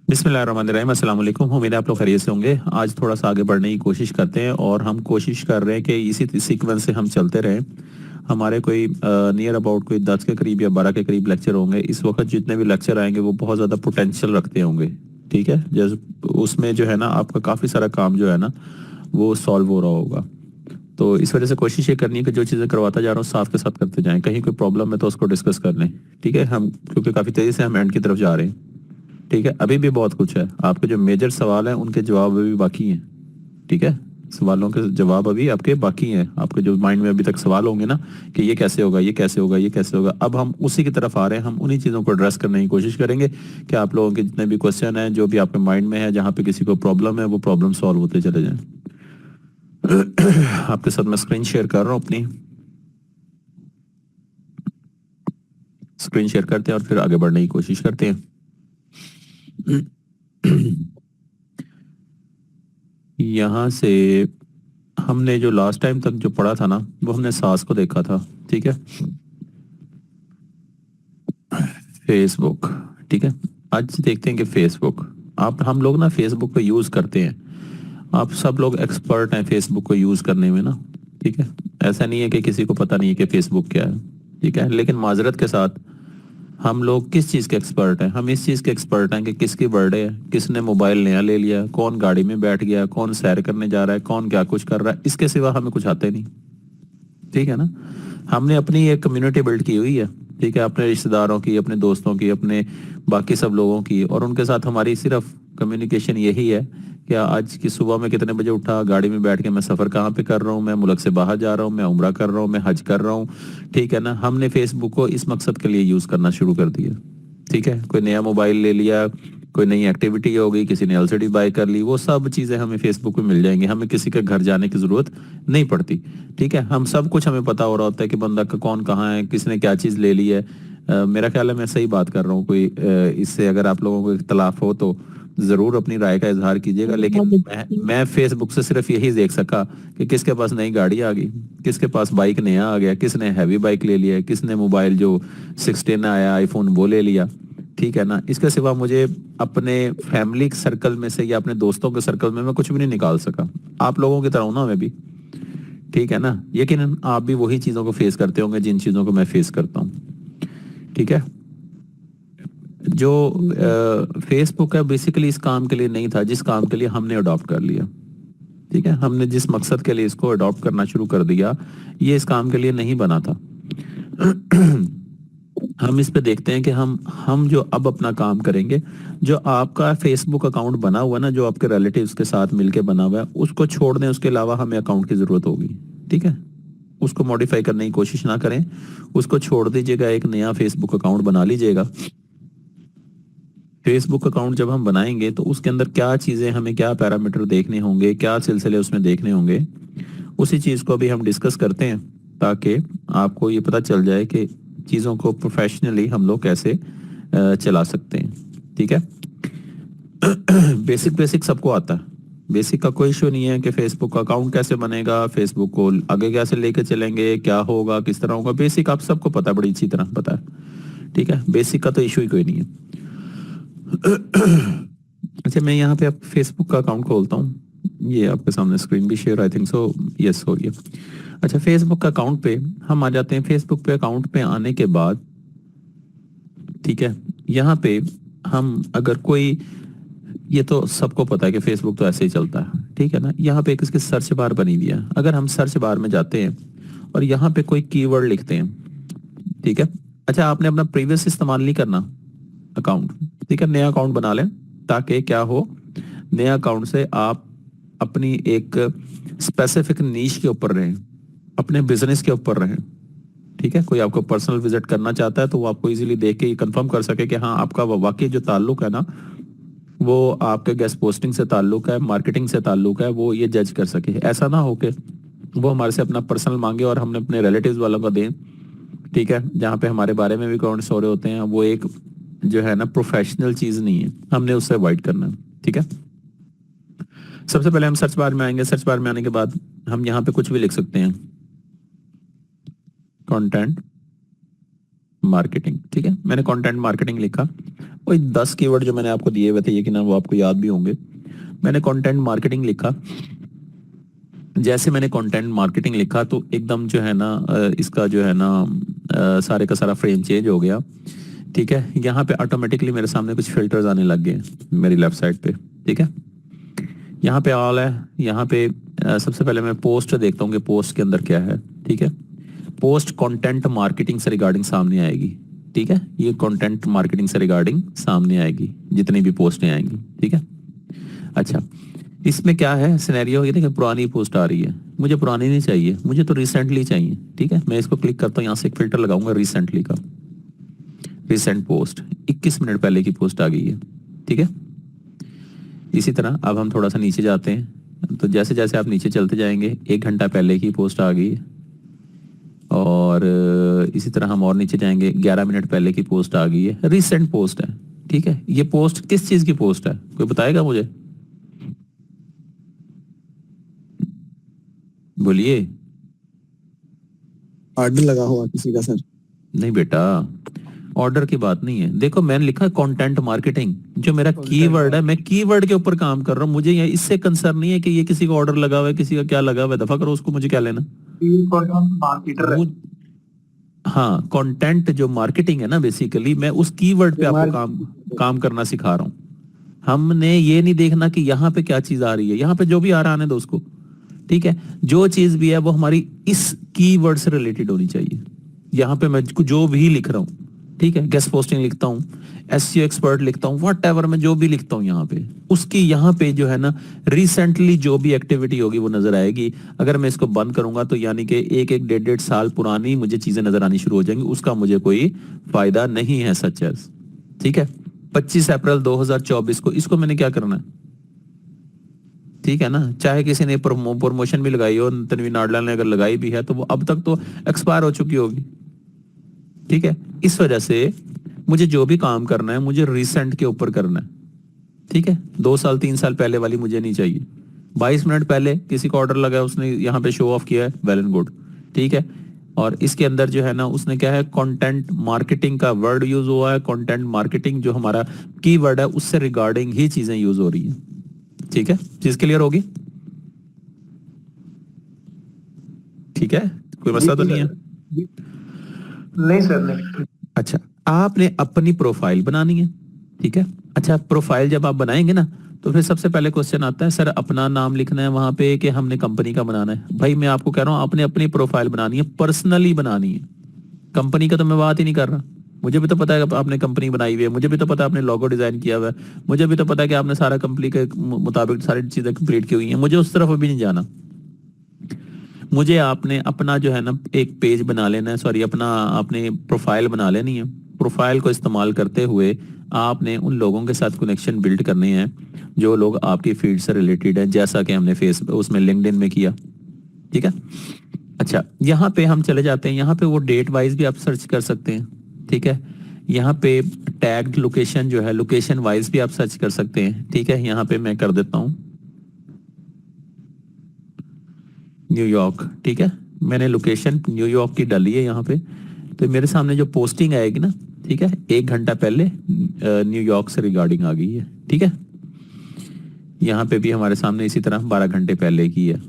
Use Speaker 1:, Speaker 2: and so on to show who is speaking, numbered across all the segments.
Speaker 1: बिस्मिल्लाहिर्रहमानिर्रहीम। अस्सलाम वालेकुम। उम्मीद है आप लोग खैरियत से होंगे। आज थोड़ा सा आगे बढ़ने की कोशिश करते हैं और हम कोशिश कर रहे हैं कि इसी सीक्वेंस से हम चलते रहें। हमारे कोई नियर अबाउट कोई 10 के करीब या 12 के करीब लेक्चर होंगे। इस वक्त जितने भी लेक्चर आएंगे वो बहुत ज़्यादा पोटेंशियल रखते होंगे। ठीक है, जैसे उसमें जो है ना आपका काफ़ी सारा काम जो है ना वो सॉल्व हो रहा होगा। तो इस वजह से कोशिश ये करनी है कि जो चीज़ें करवाता जा रहा हूँ साथ के साथ करते जाएं। कहीं कोई प्रॉब्लम है तो उसको डिस्कस कर लें। ठीक है, हम क्योंकि काफ़ी तेज़ी से हम एंड की तरफ जा रहे हैं। ठीक है, अभी भी बहुत कुछ है। आपके जो मेजर सवाल हैं उनके जवाब अभी बाकी हैं। ठीक है, सवालों के जवाब अभी आपके बाकी हैं। आपके जो माइंड में अभी तक सवाल होंगे ना कि ये कैसे होगा, ये कैसे होगा, ये कैसे होगा, अब हम उसी की तरफ आ रहे हैं। हम उन्हीं चीज़ों को एड्रेस करने की कोशिश करेंगे कि आप लोगों के जितने भी क्वेश्चन हैं, जो भी आपके माइंड में है, जहाँ पे किसी को प्रॉब्लम है, वो प्रॉब्लम सॉल्व होते चले जाएं। आपके साथ मैं स्क्रीन शेयर कर रहा हूँ अपनी। स्क्रीन शेयर करते हैं और फिर आगे बढ़ने की कोशिश करते हैं। यहाँ से हमने जो लास्ट टाइम तक जो पढ़ा था ना वो हमने सास को देखा था। ठीक है, फेसबुक। ठीक है, आज देखते हैं कि फेसबुक, आप हम लोग ना फेसबुक को यूज़ करते हैं। आप सब लोग एक्सपर्ट हैं फेसबुक को यूज़ करने में ना। ठीक है, ऐसा नहीं है कि किसी को पता नहीं है कि फेसबुक क्या है। ठीक है, लेकिन माजरत के साथ हम लोग किस चीज़ के एक्सपर्ट हैं? हम इस चीज़ के एक्सपर्ट हैं कि किसकी बर्थडे है, किसने मोबाइल नया ले लिया, कौन गाड़ी में बैठ गया, कौन सैर करने जा रहा है, कौन क्या कुछ कर रहा है। इसके सिवा हमें कुछ आता ही नहीं। ठीक है ना, हमने अपनी एक कम्युनिटी बिल्ड की हुई है। ठीक है, अपने रिश्तेदारों की, अपने दोस्तों की, अपने बाकी सब लोगों की, और उनके साथ हमारी सिर्फ कम्युनिकेशन यही है कि आज की सुबह में कितने बजे उठा, गाड़ी में बैठ के मैं सफ़र कहाँ पे कर रहा हूँ, मैं मुल्क से बाहर जा रहा हूँ, मैं उम्रा कर रहा हूँ, मैं हज कर रहा हूँ। ठीक है ना, हमने फेसबुक को इस मकसद के लिए यूज़ करना शुरू कर दिया। ठीक है, कोई नया मोबाइल ले लिया, कोई नई एक्टिविटी हो गई, किसी ने एलसीडी बाय कर ली, वो सब चीज़ें हमें फेसबुक पे मिल जाएंगी। हमें किसी के घर जाने की ज़रूरत नहीं पड़ती। ठीक है, हम सब कुछ हमें पता हो रहा होता है कि बंदा का कौन कहाँ है, किसने क्या चीज़ ले ली है। मेरा ख्याल है मैं सही बात कर रहा हूँ। कोई इससे अगर आप लोगों को इख्तलाफ हो तो ज़रूर अपनी राय का इजहार कीजिएगा। लेकिन मैं फेसबुक से सिर्फ यही देख सका कि किसके पास नई गाड़ी आ गई, किसके पास बाइक नया आ गया, किसने हैवी बाइक ले लिया, किसने मोबाइल जो 16 आया आईफोन वो ले लिया। ठीक है ना, इसके सिवा मुझे अपने फैमिली सर्कल में से या अपने दोस्तों के सर्कल में मैं कुछ भी नहीं निकाल सका। आप लोगों की तरह हूं ना मैं भी। ठीक है ना, यकीनन आप भी वही चीज़ों को फेस करते होंगे जिन चीज़ों को मैं फेस करता हूँ। ठीक है, जो फेसबुक है बेसिकली इस काम के लिए नहीं था जिस काम के लिए हमने अडॉप्ट कर लिया। ठीक है, हमने जिस मकसद के लिए इसको अडॉप्ट करना शुरू कर दिया, ये इस काम के लिए नहीं बना था। हम इस पे देखते हैं कि हम जो अब अपना काम करेंगे, जो आपका फेसबुक अकाउंट बना हुआ है ना, जो आपके रिलेटिव्स के साथ मिलके बना हुआ है, उसको छोड़ दें। उसके अलावा हमें अकाउंट की ज़रूरत होगी। ठीक है, उसको मॉडिफाई करने की कोशिश ना करें, उसको छोड़ दीजिएगा, एक नया फेसबुक अकाउंट बना लीजिएगा। फेसबुक अकाउंट जब हम बनाएंगे तो उसके अंदर क्या चीज़ें, हमें क्या पैरामीटर देखने होंगे, क्या सिलसिले उसमें देखने होंगे, उसी चीज़ को अभी हम डिस्कस करते हैं, ताकि आपको ये पता चल जाए कि चीज़ों को प्रोफेशनली हम लोग कैसे चला सकते हैं। ठीक है, बेसिक बेसिक सबको आता है। बेसिक का कोई इशू नहीं है कि फेसबुक का अकाउंट कैसे बनेगा, फेसबुक को आगे कैसे लेके चलेंगे, क्या होगा, किस तरह होगा। बेसिक आप सबको पता है, बड़ी अच्छी तरह पता है। ठीक है, बेसिक का तो इशू ही कोई नहीं है। अच्छा, मैं यहाँ पे आप फेसबुक का अकाउंट खोलता हूँ। ये आपके सामने स्क्रीन भी share I think so yes हो गया। अच्छा, फेसबुक का अकाउंट पे हम आ जाते हैं। फेसबुक पे अकाउंट पे आने के बाद, ठीक है, यहाँ पे हम अगर कोई, ये तो सबको पता है कि फेसबुक तो ऐसे ही चलता है। ठीक है ना, यहाँ पे एक इसकी सर्च बार बनी हुई है। अगर हम सर्च बार में जाते हैं और यहाँ पे कोई कीवर्ड लिखते हैं। ठीक है, अच्छा, आपने अपना प्रीवियस इस्तेमाल नहीं करना अकाउंट। ठीक है, नया अकाउंट बना लें, ताकि क्या हो, नया अकाउंट से आप अपनी एक स्पेसिफिक नीश के ऊपर रहें, अपने बिजनेस के ऊपर रहें। ठीक है, कोई आपको पर्सनल विजिट करना चाहता है तो वो आपको इजीली देख के ये कंफर्म कर सके कि हाँ, आपका वाकई जो ताल्लुक है ना वो आपके गेस्ट पोस्टिंग से ताल्लुक है, मार्केटिंग से ताल्लुक है, वो ये जज कर सके। ऐसा ना हो कि वो हमारे से अपना पर्सनल मांगे और हमने अपने रिलेटिव्स वालों को दें। ठीक है, जहाँ पे हमारे बारे में भी कमेंट्स हो रहे होते हैं, वो एक जो है ना प्रोफेशनल चीज नहीं है, हमने उससे अवॉइड करना है। ठीक है, सबसे पहले हम सर्च बार में आएंगे। सर्च बार में आने के बाद हम यहाँ पे कुछ भी लिख सकते हैं, कंटेंट मार्केटिंग। ठीक है, मैंने कंटेंट मार्केटिंग लिखा वही 10 कीवर्ड जो मैंने आपको दिए हुए थे, यकीनन वो आपको याद भी होंगे। मैंने कंटेंट मार्केटिंग लिखा। जैसे मैंने कंटेंट मार्केटिंग लिखा तो एकदम जो है ना इसका जो है ना सारे का सारा फ्रेम चेंज हो गया। ठीक है, यहाँ पे ऑटोमेटिकली मेरे सामने कुछ फिल्टर्स आने लग गए मेरी लेफ्ट साइड पे। ठीक है, यहाँ पे ऑल है। यहाँ पे सबसे पहले मैं पोस्ट देखता हूँ कि पोस्ट के अंदर क्या है। ठीक है, पोस्ट कंटेंट मार्केटिंग से रिगार्डिंग सामने आएगी। ठीक है, ये कंटेंट मार्केटिंग से रिगार्डिंग सामने आएगी जितनी भी पोस्टें आएंगी। ठीक है, अच्छा इसमें क्या है सिनेरियो, ये देखिए पुरानी पोस्ट आ रही है, मुझे पुरानी नहीं चाहिए, मुझे तो रिसेंटली चाहिए। ठीक है, मैं इसको क्लिक करता हूँ, यहाँ से एक फिल्टर लगाऊंगा रिसेंटली का। रिसेंट पोस्ट 21 मिनट पहले की पोस्ट आ गई है। ठीक है, इसी तरह अब हम थोड़ा सा नीचे जाते हैं, तो जैसे जैसे आप नीचे चलते जाएंगे 1 घंटा पहले की पोस्ट आ गई है। और इसी तरह हम और नीचे जाएंगे, 11 मिनट पहले की पोस्ट आ गई है, रिसेंट पोस्ट है। ठीक है, ये पोस्ट किस चीज की पोस्ट है, कोई बताएगा मुझे? बोलिए।
Speaker 2: ऑर्डर लगा हुआ किसी का सर।
Speaker 1: नहीं बेटा, ऑर्डर की बात नहीं है। देखो मैंने लिखा है कंटेंट मार्केटिंग, जो मेरा कीवर्ड है, मैं कीवर्ड के ऊपर काम कर रहा हूँ। मुझे ये इससे कंसर्न नहीं है कि ये किसी का ऑर्डर लगा हुआ है, किसी का क्या लगा हुआ है, दफा करो उसको, मुझे क्या लेना।
Speaker 2: मार्केटर है।
Speaker 1: मुझ हाँ, कंटेंट जो मार्केटिंग है ना, बेसिकली मैं उस कीवर्ड पे आपको काम काम करना सिखा रहा हूँ। हमने ये नहीं देखना कि यहाँ पे क्या चीज आ रही है, यहाँ पे जो भी आ रहा है आने दो उसको। ठीक है, जो चीज भी है वो हमारी इस कीवर्ड से रिलेटेड होनी चाहिए। यहाँ पे मैं जो भी लिख रहा हूँ, ठीक है, गेस्ट पोस्टिंग लिखता हूँ, एसईओ एक्सपर्ट लिखता हूँ, वट एवर मैं जो भी लिखता हूँ यहाँ पे, उसकी यहाँ पे जो है ना रिसेंटली जो भी एक्टिविटी होगी वो नजर आएगी। अगर मैं इसको बंद करूंगा तो यानी कि एक एक 1.5 1.5 साल पुरानी मुझे चीजें नजर आनी शुरू हो जाएंगी, उसका मुझे कोई फायदा नहीं है सच है। ठीक है, 25 अप्रैल 2024 को इसको मैंने क्या करना है? ठीक है ना, चाहे किसी ने प्रमोशन भी लगाई हो, तनवीर नाडला ने अगर लगाई भी है तो वो अब तक तो एक्सपायर हो चुकी होगी। ठीक है, इस वजह से मुझे जो भी काम करना है मुझे रिसेंट के ऊपर करना है। ठीक है, 2 साल 3 साल पहले वाली मुझे नहीं चाहिए। 22 मिनट पहले किसी को ऑर्डर लगा है, उसने यहाँ पे शो ऑफ किया है, वेल एंड गुड। ठीक है, और इसके अंदर जो है ना उसने क्या है, कंटेंट मार्केटिंग का वर्ड यूज हुआ है। कंटेंट मार्केटिंग जो हमारा कीवर्ड है उससे रिगार्डिंग ही चीजें यूज हो रही है। ठीक है, चीज क्लियर होगी? ठीक है, कोई मसला तो नहीं है?
Speaker 2: नहीं सर नहीं।
Speaker 1: अच्छा, आपने अपनी प्रोफाइल बनानी है। ठीक है, अच्छा प्रोफाइल जब आप बनाएंगे ना तो फिर सबसे पहले क्वेश्चन आता है, सर अपना नाम लिखना है वहां पे कि हमने कंपनी का बनाना है? भाई मैं आपको कह रहा हूं आपने अपनी प्रोफाइल बनानी है, पर्सनली बनानी है। कंपनी का तो मैं बात ही नहीं कर रहा। मुझे भी तो पता है कि आपने कंपनी बनाई हुई है, मुझे भी तो पता है आपने लोगो डिजाइन किया हुआ है, मुझे भी तो पता है कि आपने सारा कंपनी के मुताबिक सारी चीजें कंप्लीट की हुई हैं, मुझे उस तरफ अभी नहीं जाना। मुझे आपने अपना जो है ना एक पेज बना लेना है, सॉरी अपना आपने प्रोफाइल बना लेनी है। प्रोफाइल को इस्तेमाल करते हुए आपने उन लोगों के साथ कनेक्शन बिल्ड करने हैं जो लोग आपकी फील्ड से रिलेटेड है, जैसा कि हमने फेस उसमें लिंक्डइन में किया। ठीक है, अच्छा यहाँ पे हम चले जाते हैं, यहाँ पे वो डेट वाइज भी आप सर्च कर सकते हैं। ठीक है, यहाँ पे टैग्ड लोकेशन जो है, लोकेशन वाइज भी आप सर्च कर सकते हैं। ठीक है, यहाँ पे मैं कर देता हूँ न्यूयॉर्क। ठीक है, मैंने लोकेशन न्यूयॉर्क की डाली है यहाँ पे, तो मेरे सामने जो पोस्टिंग आएगी ना, ठीक है, 1 घंटा पहले न्यूयॉर्क से रिगार्डिंग आ गई है। ठीक है, यहाँ पे भी हमारे सामने इसी तरह 12 घंटे पहले की है।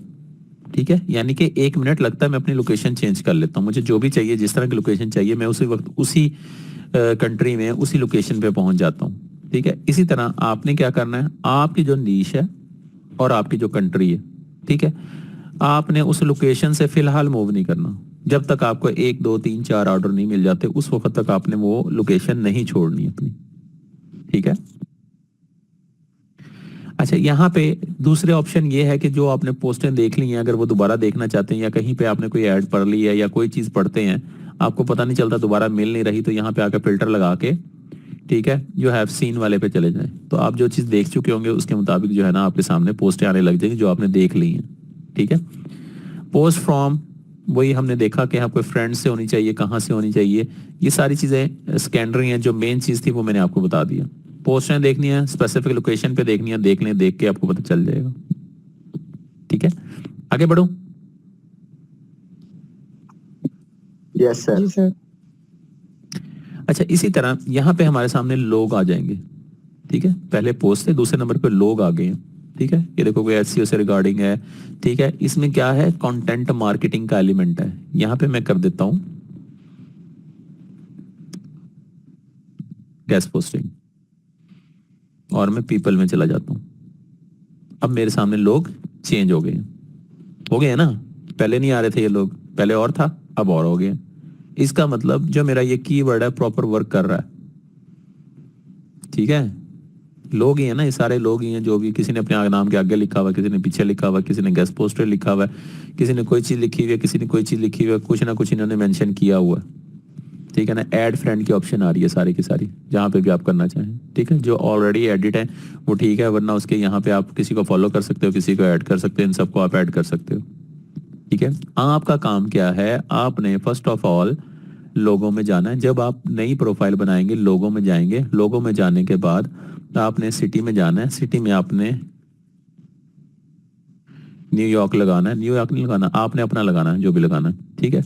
Speaker 1: ठीक है, यानी कि 1 मिनट लगता है, मैं अपनी लोकेशन चेंज कर लेता हूँ, मुझे जो भी चाहिए, जिस तरह की लोकेशन चाहिए, मैं उसी वक्त उसी कंट्री में उसी लोकेशन पे पहुंच जाता हूँ। ठीक है, इसी तरह आपने क्या करना है, आपकी जो नीश है और आपकी जो कंट्री है, ठीक है, आपने उस लोकेशन से फिलहाल मूव नहीं करना। जब तक आपको 1 2 3 4 ऑर्डर नहीं मिल जाते उस वक्त तक आपने वो लोकेशन नहीं छोड़नी अपनी। ठीक है, अच्छा यहाँ पे दूसरे ऑप्शन ये है कि जो आपने पोस्टें देख ली हैं, अगर वो दोबारा देखना चाहते हैं या कहीं पे आपने कोई ऐड पढ़ ली है या कोई चीज पढ़ते हैं, आपको पता नहीं चलता, दोबारा मिल नहीं रही, तो यहाँ पे आके फिल्टर लगा के, ठीक है, जो हैव सीन वाले पे चले जाएं, तो आप जो चीज देख चुके होंगे उसके मुताबिक जो है ना आपके सामने पोस्टें आने लग जाएंगी जो आपने देख ली हैं। ठीक है, पोस्ट फ्रॉम, वही हमने देखा कि यहाँ कोई फ्रेंड से होनी चाहिए, कहाँ से होनी चाहिए, ये सारी चीजें सेकेंडरी हैं। जो मेन चीज थी वो मैंने आपको बता दिया। पोस्टें देखनी है, स्पेसिफिक लोकेशन पे देखनी है, देख लें, देख के आपको पता चल जाएगा। ठीक है, आगे बढ़ो।
Speaker 2: Yes sir. जी सर।
Speaker 1: अच्छा, इसी तरह यहाँ पे हमारे सामने लोग आ जाएंगे, ठीक है। पहले पोस्ट थे, दूसरे नंबर पे लोग आ गए हैं, ठीक है। ये देखो कोई एसईओ से रिगार्डिंग है, ठीक है। इसमें क्या है, कंटेंट मार्केटिंग का एलिमेंट है। यहाँ पे मैं कर देता हूँ गेस्ट पोस्टिंग और मैं पीपल में चला जाता हूँ। अब मेरे सामने लोग चेंज हो गए हैं ना। पहले नहीं आ रहे थे ये लोग, पहले और था, अब और हो गए। इसका मतलब जो मेरा ये कीवर्ड है प्रॉपर वर्क कर रहा है, ठीक है। लोग ही है ना, ये सारे लोग ही हैं। जो भी, किसी ने अपने नाम के आगे लिखा हुआ, किसी ने पीछे लिखा हुआ, किसी ने गेस्ट पोस्टर लिखा हुआ है, किसी ने कोई चीज लिखी हुई है, किसी ने कोई चीज लिखी हुई है, कुछ ना कुछ इन्होंने मेंशन किया हुआ है, ठीक है ना। ऐड फ्रेंड की ऑप्शन आ रही है सारी की सारी, जहाँ पे भी आप करना चाहें, ठीक है। जो ऑलरेडी एडिट है वो ठीक है, वरना उसके यहाँ पे आप किसी को फॉलो कर सकते हो, किसी को ऐड कर सकते हो, इन सबको आप ऐड कर सकते हो, ठीक है। आपका काम क्या है, आपने फर्स्ट ऑफ ऑल लोगों में जाना है। जब आप नई प्रोफाइल बनाएंगे, लोगों में जाएंगे, लोगों में जाने के बाद आपने सिटी में जाना है। सिटी में आपने न्यूयॉर्क लगाना है, न्यूयॉर्क नहीं लगाना, आपने अपना लगाना है, जो भी लगाना है, ठीक है।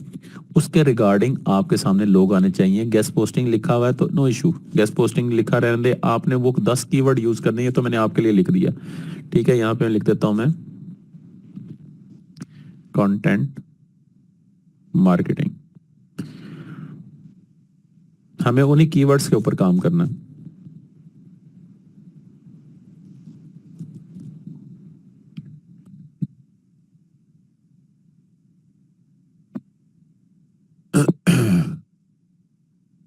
Speaker 1: उसके रिगार्डिंग आपके सामने लोग आने चाहिए। गेस्ट पोस्टिंग लिखा हुआ है तो नो इशू, गेस्ट पोस्टिंग लिखा रहने दे। आपने वो 10 कीवर्ड यूज करने हैं, तो मैंने आपके लिए लिख दिया, ठीक है। यहाँ पे लिख देता हूं मैं कंटेंट मार्केटिंग। हमें उन्हीं कीवर्ड्स के ऊपर काम करना है।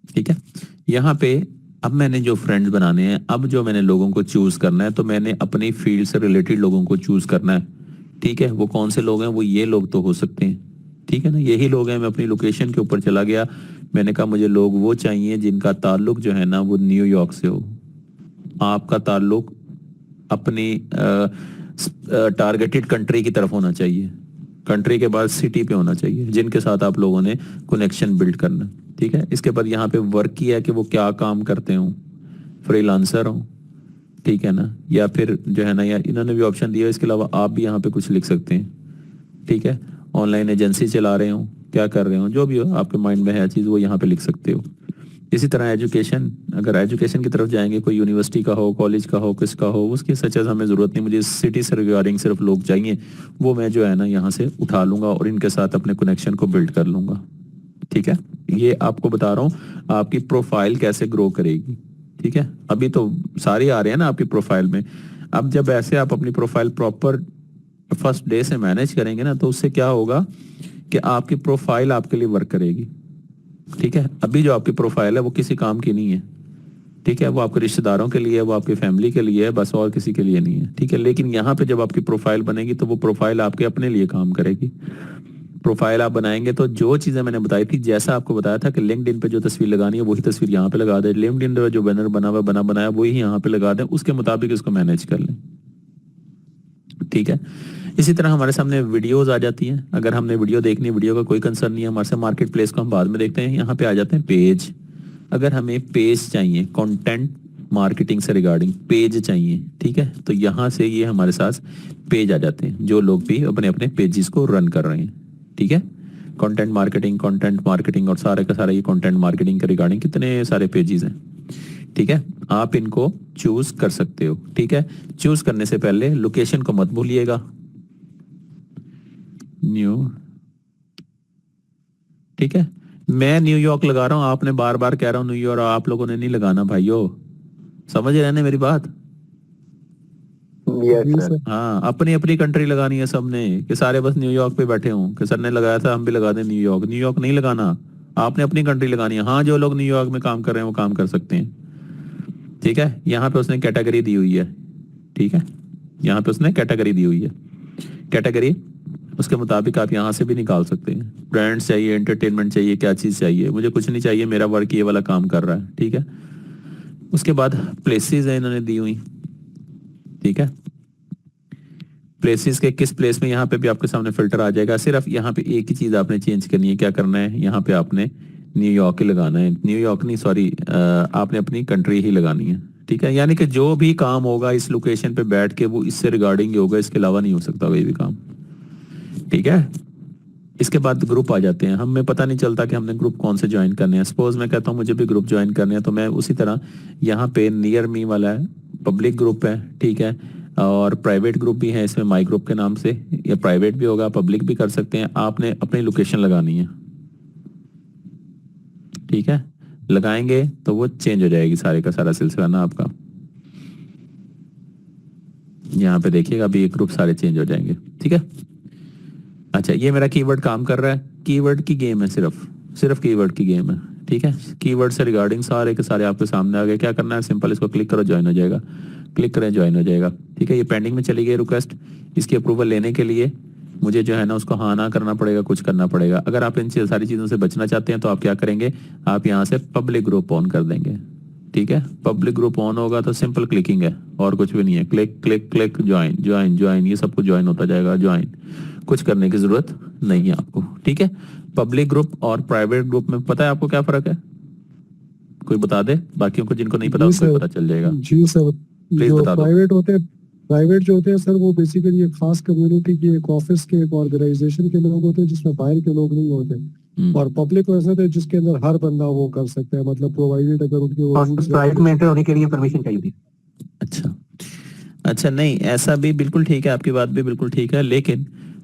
Speaker 1: ठीक है। यहाँ पे अब मैंने जो फ्रेंड्स बनाने हैं, अब जो मैंने लोगों को चूज करना है, तो मैंने अपनी फील्ड से रिलेटेड लोगों को चूज करना है, ठीक है। वो कौन से लोग हैं, वो ये लोग तो हो सकते हैं, ठीक है ना, यही लोग हैं। मैं अपनी लोकेशन के ऊपर चला गया, मैंने कहा मुझे लोग वो चाहिए जिनका ताल्लुक जो है ना वो न्यूयॉर्क से हो। आपका ताल्लुक अपनी टारगेटेड कंट्री की तरफ होना चाहिए, कंट्री के बाद सिटी पे होना चाहिए, जिनके साथ आप लोगों ने कनेक्शन बिल्ड करना, ठीक है। इसके बाद यहाँ पे वर्क किया है कि वो क्या काम करते हो, फ्रीलांसर हो, ठीक है ना, या फिर जो है ना, या इन्होंने भी ऑप्शन दिया है, इसके अलावा आप भी यहाँ पे कुछ लिख सकते हैं, ठीक है। ऑनलाइन एजेंसी चला रहे हो, क्या कर रहे हो, जो भी हो आपके माइंड में है चीज़, वो यहाँ पे लिख सकते हो। इसी तरह एजुकेशन, अगर एजुकेशन की तरफ जाएंगे, कोई यूनिवर्सिटी का हो, कॉलेज का हो, किसका हो, उसकी सच हमें ज़रूरत नहीं, मुझे सिटी से रिगार्डिंग सिर्फ लोग चाहिए, वो मैं जो है ना यहाँ से उठा लूंगा और इनके साथ अपने कनेक्शन को बिल्ड कर लूंगा, ठीक है। ये आपको बता रहा हूँ आपकी प्रोफाइल कैसे ग्रो करेगी, ठीक है। अभी तो सारे आ रहे हैं ना आपकी प्रोफाइल में। अब जब ऐसे आप अपनी प्रोफाइल प्रॉपर फर्स्ट डे से मैनेज करेंगे ना, तो उससे क्या होगा कि आपकी प्रोफाइल आपके लिए वर्क करेगी, ठीक है। अभी जो आपकी प्रोफाइल है वो किसी काम की नहीं है, ठीक है। वो आपके रिश्तेदारों के लिए है, वो आपकी फैमिली के लिए है, बस और किसी के लिए नहीं है, ठीक है। लेकिन यहाँ पे जब आपकी प्रोफाइल बनेगी तो वो प्रोफाइल आपके अपने लिए काम करेगी। प्रोफाइल आप बनाएंगे तो जो चीजें मैंने बताई थी, जैसा आपको बताया था कि लिंक्डइन पे जो तस्वीर लगानी है वही तस्वीर यहाँ पे लगा दे, लिंक्डइन पे जो बैनर बना हुआ बना बनाया वही यहाँ पे लगा दें, उसके मुताबिक इसको मैनेज कर लें, ठीक है। इसी तरह हमारे सामने वीडियोस आ जाती हैं। अगर हमने वीडियो देखनी, वीडियो का कोई कंसर्न नहीं है हमारे से, मार्केट प्लेस को हम बाद में देखते हैं। यहाँ पे आ जाते हैं पेज। अगर हमें पेज चाहिए, कंटेंट मार्केटिंग से रिगार्डिंग पेज चाहिए, ठीक है, तो यहाँ से ये हमारे साथ पेज आ जाते हैं, जो लोग भी अपने अपने पेजेस को रन कर रहे हैं, ठीक है। कंटेंट मार्केटिंग और सारे का सारा ये कंटेंट मार्केटिंग के रिगार्डिंग कितने सारे पेजेस हैं, ठीक है। आप इनको चूज कर सकते हो, ठीक है। चूज करने से पहले लोकेशन को मत भूलिएगा, न्यू, ठीक है। मैं न्यूयॉर्क लगा रहा हूं, आपने बार बार कह रहा हूं न्यूयॉर्क, आप लोगों ने नहीं लगाना भाइयों, समझ रहे हैं ना मेरी बात।
Speaker 2: Yes sir.
Speaker 1: हाँ, अपनी अपनी कंट्री लगानी है सबने, कि सारे बस न्यूयॉर्क पे बैठे हों कि सर ने लगाया था हम भी लगा दें न्यूयॉर्क। न्यूयॉर्क नहीं लगाना, आपने अपनी कंट्री लगानी है। हाँ, जो लोग न्यूयॉर्क में काम कर रहे हैं वो काम कर सकते हैं, ठीक है। यहाँ पे उसने कैटेगरी दी हुई है, ठीक है। यहाँ पे उसने कैटेगरी दी हुई है, कैटेगरी उसके मुताबिक आप यहाँ से भी निकाल सकते हैं। ब्रांड्स चाहिए, एंटरटेनमेंट चाहिए, क्या चीज़ चाहिए, मुझे कुछ नहीं चाहिए, मेरा वर्क ये वाला काम कर रहा है, ठीक है। उसके बाद प्लेसेस है इन्होंने दी हुई, ठीक है। प्लेसेस के किस प्लेस में, यहाँ पे भी आपके सामने फिल्टर आ जाएगा। सिर्फ यहाँ पे एक ही चीज़ आपने चेंज करनी है, क्या करना है, यहाँ पे आपने न्यूयॉर्क ही लगाना है, न्यूयॉर्क नहीं सॉरी, आपने अपनी कंट्री ही लगानी है, ठीक है। यानी कि जो भी काम होगा इस लोकेशन पे बैठ के वो इससे रिगार्डिंग ही होगा, इसके अलावा नहीं हो सकता कोई भी काम, ठीक है। इसके बाद ग्रुप आ जाते हैं, हमें पता नहीं चलता कि हमने ग्रुप कौन से ज्वाइन करने हैं। सपोज मैं कहता हूँ मुझे भी ग्रुप ज्वाइन करने हैं, तो मैं उसी तरह यहाँ पे नियर मी वाला है, पब्लिक ग्रुप है, ठीक है, और प्राइवेट ग्रुप भी है इसमें माई ग्रुप के नाम से, या प्राइवेट भी होगा, पब्लिक भी कर सकते हैं। आपने अपनी लोकेशन लगानी है, ठीक है, लगाएंगे तो वो चेंज हो जाएगी सारे का सारा सिलसिला ना आपका। यहाँ पे देखिएगा अभी ये ग्रुप सारे चेंज हो जाएंगे, ठीक है। अच्छा, ये मेरा कीवर्ड काम कर रहा है, कीवर्ड की गेम है, सिर्फ कीवर्ड की गेम है, ठीक है। कीवर्ड से रिगार्डिंग सारे के सारे आपके सामने आ गए। क्या करना है, सिंपल इसको क्लिक करो, ज्वाइन हो जाएगा, क्लिक करें, ज्वाइन हो जाएगा, ठीक है। ये पेंडिंग में चली गई रिक्वेस्ट, इसकी अप्रूवल लेने के लिए मुझे जो है ना उसको हाँ ना करना पड़ेगा, कुछ करना पड़ेगा। अगर आप इन सारी चीज़ों से बचना चाहते हैं तो आप क्या करेंगे, आप यहाँ से पब्लिक ग्रुप ऑन कर देंगे, ठीक है। पब्लिक ग्रुप ऑन होगा तो सिंपल क्लिकिंग है और कुछ भी नहीं है, click click click, join join join, ये सब कुछ ज्वाइन होता जाएगा, ज्वाइन, कुछ करने की जरूरत नहीं है आपको, ठीक है। पब्लिक ग्रुप और प्राइवेट ग्रुप में पता है आपको क्या फर्क है, कोई बता दे, बाकियों को जिनको नहीं पता
Speaker 3: जी
Speaker 1: उसको भी
Speaker 3: सर,
Speaker 1: पता चल जाएगा।
Speaker 3: जी सर।
Speaker 1: प्लीज
Speaker 3: जो
Speaker 1: बता दो।
Speaker 3: प्राइवेट जो होते हैं सर, वो बेसिकली एक खास कम्युनिटी की, एक ऑफिस के, एक ऑर्गेनाइजेशन के लोग होते हैं, जिसमें बाहर के लोग नहीं होते। और पब्लिक वैसे थे जिसके अंदर हर बंदा वो कर सकता है, मतलब प्रोवाइडेड अगर उनके
Speaker 2: प्राइवेट में एंटर होने के लिए परमिशन चाहिए थी।
Speaker 1: अच्छा, अच्छा, नहीं ऐसा भी बिल्कुल ठीक है, आपकी बात भी बिल्कुल ठीक है, लेकिन